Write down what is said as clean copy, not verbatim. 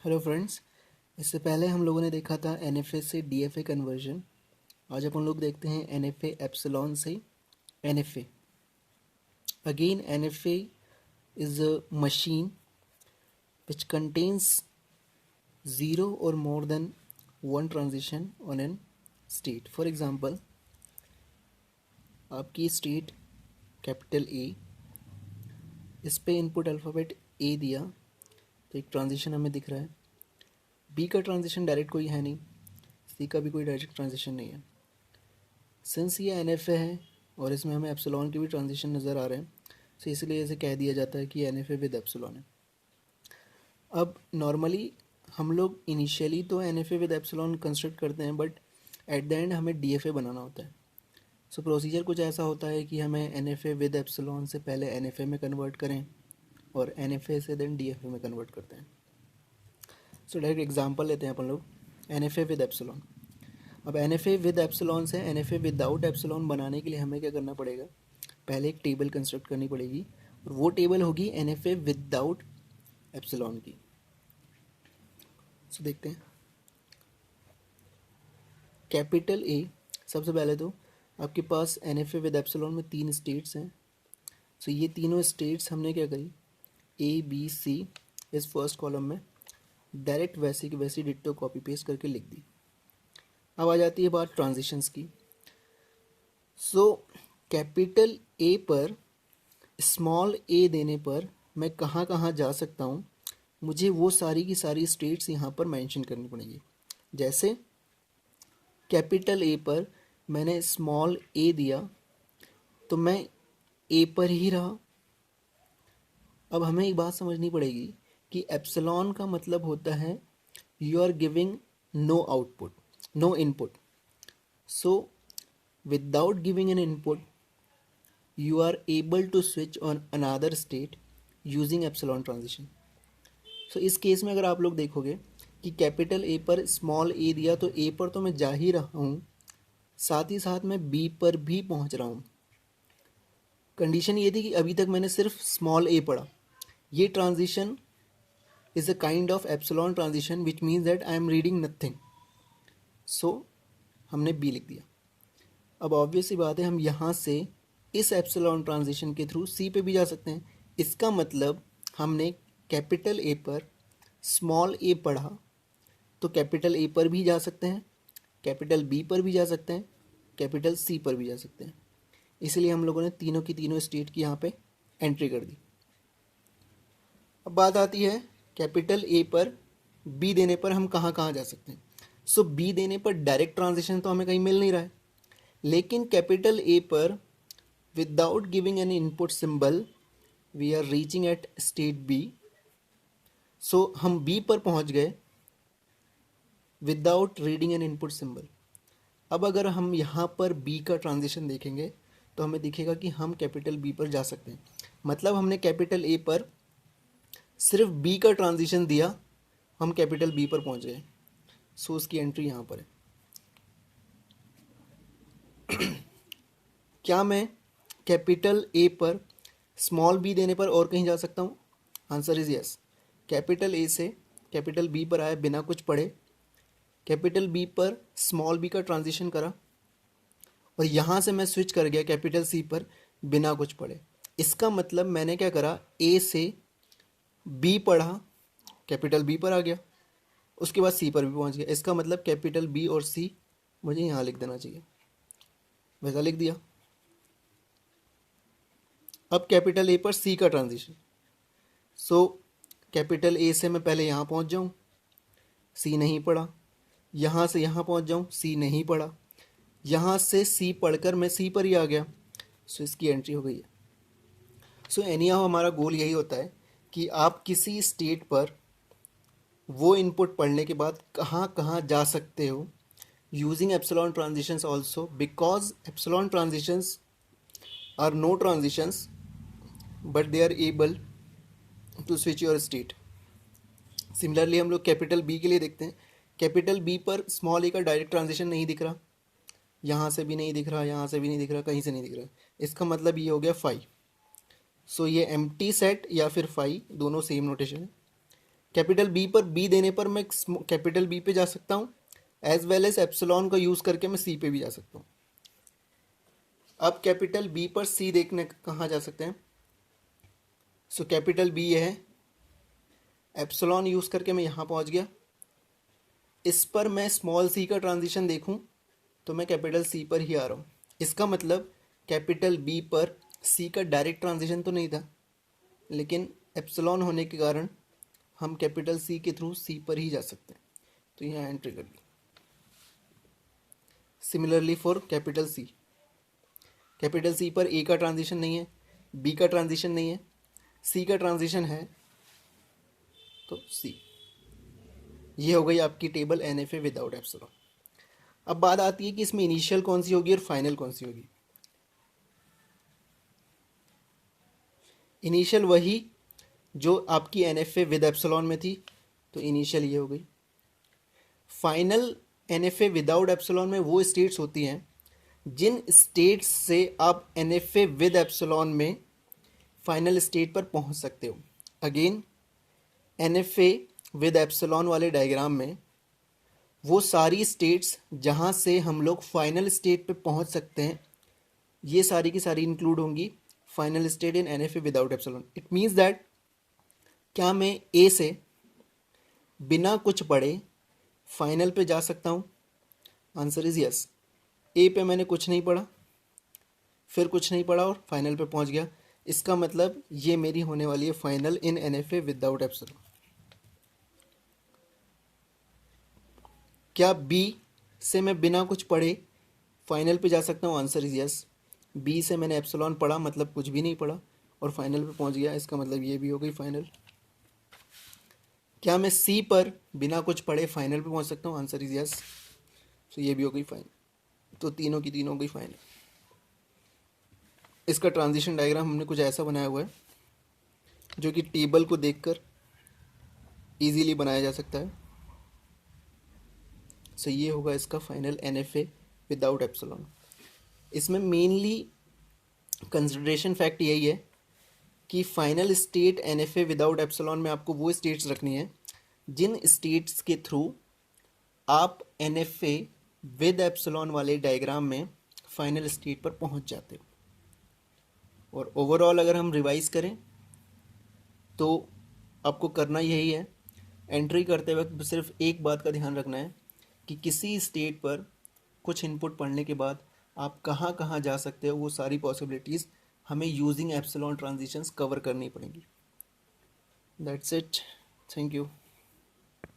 Hello friends. इससे पहले हम लोगों ने देखा था एनएफए से डीएफए कन्वर्जन। आज अपन लोग देखते हैं एनएफए एप्सिलॉन से NFA. Again NFA is a machine which contains zero or more than one transition on an state. For example, आपकी स्टेट कैपिटल ए, इस पे इनपुट अल्फ़ाबेट ए दिया तो एक ट्रांजिशन हमें दिख रहा है। बी का ट्रांजिशन डायरेक्ट कोई है नहीं, सी का भी कोई डायरेक्ट ट्रांजिशन नहीं है। सिंस ये एन है और इसमें हमें एप्सिलॉन के भी ट्रांजिशन नज़र आ रहे हैं, सो इसलिए इसे कह दिया जाता है कि एन विद एप्सिलॉन है। अब नॉर्मली हम लोग इनिशियली तो एन विद एप्सिलॉन कंस्ट्रक्ट करते हैं, बट एट द एंड हमें डी बनाना होता है। सो प्रोसीजर कुछ ऐसा होता है कि हमें एन विद एप्सिलॉन से पहले एन में कन्वर्ट करें और एन से देन डी में कन्वर्ट करते हैं। सो डायरेक्ट एग्जाम्पल लेते हैं अपन लोग, एन विद एप्सिलॉन। अब एन विद एप्सिलॉन से एन विदाउट एप्सिलॉन बनाने के लिए हमें क्या करना पड़ेगा, पहले एक टेबल कंस्ट्रक्ट करनी पड़ेगी और वो टेबल होगी एन विदाउट एप्सिलॉन की। सो देखते हैं कैपिटल ए। सबसे पहले तो आपके पास एन विद एप्सिलॉन में 3 स्टेट्स हैं। सो ये तीनों स्टेट्स हमने क्या करी, ए बी सी इस फर्स्ट कॉलम में डायरेक्ट वैसी की वैसी डिट्टो कॉपी पेस्ट करके लिख दी। अब आ जाती है बात ट्रांजिशंस की। सो कैपिटल ए पर स्मॉल ए देने पर मैं कहाँ कहाँ जा सकता हूँ, मुझे वो सारी की सारी स्टेट्स यहाँ पर मेंशन करनी पड़ेंगी। जैसे कैपिटल ए पर मैंने स्मॉल ए दिया तो मैं ए पर ही रहा। अब हमें एक बात समझनी पड़ेगी कि एप्सिलॉन का मतलब होता है you are giving no output, no input. So without giving an input you are able to switch on another state using epsilon transition. So इस केस में अगर आप लोग देखोगे कि कैपिटल ए पर स्मॉल ए दिया तो ए पर तो मैं जा ही रहा हूँ, साथ ही साथ मैं बी पर भी पहुँच रहा हूँ। कंडीशन ये थी कि अभी तक मैंने सिर्फ स्मॉल ए पढ़ा। ये transition is a kind of epsilon transition which means that I am reading nothing. So हमने बी लिख दिया। अब ऑब्वियस सी बात है, हम यहाँ से इस एप्सिलॉन ट्रांजिशन के थ्रू सी पे भी जा सकते हैं। इसका मतलब हमने कैपिटल ए पर स्मॉल ए पढ़ा तो कैपिटल ए पर भी जा सकते हैं, कैपिटल बी पर भी जा सकते हैं, कैपिटल सी पर भी जा सकते हैं। इसलिए हम लोगों ने तीनों की तीनों स्टेट की यहाँ पे एंट्री कर दी। अब बात आती है कैपिटल ए पर बी देने पर हम कहाँ कहाँ जा सकते हैं। सो बी देने पर डायरेक्ट ट्रांजिशन तो हमें कहीं मिल नहीं रहा है, लेकिन कैपिटल ए पर without giving an input symbol we are reaching at state B. So हम बी पर पहुंच गए without reading an input symbol. अब अगर हम यहाँ पर बी का ट्रांजिशन देखेंगे तो हमें दिखेगा कि हम कैपिटल बी पर जा सकते हैं। मतलब हमने कैपिटल ए पर सिर्फ बी का ट्रांजिशन दिया, हम कैपिटल बी पर पहुंच गए। सो उसकी एंट्री यहाँ पर है। क्या मैं कैपिटल ए पर स्मॉल बी देने पर और कहीं जा सकता हूँ? Answer is yes. Capital A से कैपिटल बी पर आया बिना कुछ पढ़े, कैपिटल बी पर स्मॉल बी का ट्रांजिशन करा और यहाँ से मैं स्विच कर गया कैपिटल सी पर बिना कुछ पढ़े। इसका मतलब मैंने क्या करा, ए से बी पढ़ा, कैपिटल बी पर आ गया, उसके बाद सी पर भी पहुँच गया। इसका मतलब कैपिटल बी और सी मुझे यहाँ लिख देना चाहिए, वैसा लिख दिया। अब कैपिटल ए पर सी का ट्रांजिशन। सो कैपिटल ए से मैं पहले यहाँ पहुँच जाऊँ, सी नहीं पढ़ा, यहाँ से यहाँ पहुँच जाऊँ, सी नहीं पढ़ा, यहाँ से सी पढ़कर मैं सी पर ही आ गया। सो इसकी एंट्री हो गई है। सो एनी हाउ हमारा गोल यही होता है कि आप किसी स्टेट पर वो इनपुट पढ़ने के बाद कहाँ कहाँ जा सकते हो using epsilon transitions also, because epsilon transitions are no transitions but they are able to switch your state. Similarly हम लोग कैपिटल बी के लिए देखते हैं। कैपिटल बी पर स्मॉल ए का डायरेक्ट ट्रांजिशन नहीं दिख रहा, यहाँ से भी नहीं दिख रहा, यहाँ से भी नहीं दिख रहा, कहीं से नहीं दिख रहा। इसका मतलब ये हो गया फाई। सो ये एम्प्टी सेट या फिर फाई दोनों सेम नोटेशन है। कैपिटल बी पर बी देने पर मैं कैपिटल बी पे जा सकता हूँ, एज वेल एज एप्सिलॉन का यूज़ करके मैं सी पे भी जा सकता हूँ। अब कैपिटल बी पर सी देखने कहाँ जा सकते हैं? सो कैपिटल बी ये है, एप्सिलॉन यूज़ करके मैं यहाँ पहुँच गया। इस पर मैं स्मॉल सी का ट्रांजिशन देखूँ तो मैं कैपिटल सी पर ही आ रहा हूँ। इसका मतलब कैपिटल बी पर सी का डायरेक्ट ट्रांजिशन तो नहीं था, लेकिन एप्सिलॉन होने के कारण हम कैपिटल सी के थ्रू सी पर ही जा सकते हैं, तो यहाँ एंट्री कर ली। सिमिलरली फॉर कैपिटल सी पर ए का ट्रांजिशन नहीं है, बी का ट्रांजिशन नहीं है, सी का ट्रांजिशन है, तो सी। ये हो गई आपकी टेबल NFA विदाउट एप्सिलॉन। अब बात आती है कि इसमें इनिशियल कौन सी होगी और फाइनल कौन सी होगी। इनिशियल वही जो आपकी NFA विद एप्सिलॉन में थी, तो इनिशियल ये हो गई। फाइनल NFA विदाउट एप्सिलॉन में वो स्टेट्स होती हैं जिन स्टेट्स से आप NFA विद एप्सिलॉन में फाइनल स्टेट पर पहुंच सकते हो। अगेन NFA विद एप्सिलॉन वाले डायग्राम में वो सारी स्टेट्स जहां से हम लोग फाइनल स्टेट पे पहुंच सकते हैं, ये सारी की सारी इंक्लूड होंगी final state in NFA without epsilon. It means that क्या मैं ए से बिना कुछ पढ़े फाइनल पे जा सकता हूँ? Answer is yes. ए पे मैंने कुछ नहीं पढ़ा, फिर कुछ नहीं पढ़ा और फाइनल पे पहुँच गया। इसका मतलब ये मेरी होने वाली है फाइनल इन NFA विदाउट एप्सिलॉन। क्या बी से मैं बिना कुछ पढ़े फाइनल पे जा सकता हूँ? Answer is yes. बी से मैंने एप्सिलॉन पढ़ा, मतलब कुछ भी नहीं पढ़ा, और फाइनल पे पहुँच गया। इसका मतलब ये भी हो गई फाइनल। क्या मैं सी पर बिना कुछ पढ़े फाइनल पे पहुँच सकता हूँ? Answer is yes. तो ये भी हो गई फाइनल। तो तीनों की तीनों हो गई फाइनल। इसका ट्रांजिशन डायग्राम हमने कुछ ऐसा बनाया हुआ है जो कि टेबल को देखकर इजीली बनाया जा सकता है। सो ये होगा इसका फाइनल NFA विदाउट एप्सिलॉन। इसमें मेनली कंसिडरेशन फैक्ट यही है कि final state NFA without epsilon में आपको वो स्टेट्स रखनी है जिन स्टेट्स के थ्रू आप NFA विद एप्सिलॉन वाले डायग्राम में फाइनल स्टेट पर पहुंच जाते हो। और ओवरऑल अगर हम रिवाइज करें तो आपको करना यही है, एंट्री करते वक्त सिर्फ एक बात का ध्यान रखना है कि किसी स्टेट पर कुछ इनपुट पढ़ने के बाद आप कहाँ कहाँ जा सकते हो, वो सारी पॉसिबिलिटीज़ हमें यूजिंग एप्सिलॉन ट्रांजिशंस कवर करनी पड़ेंगी। That's it. Thank you.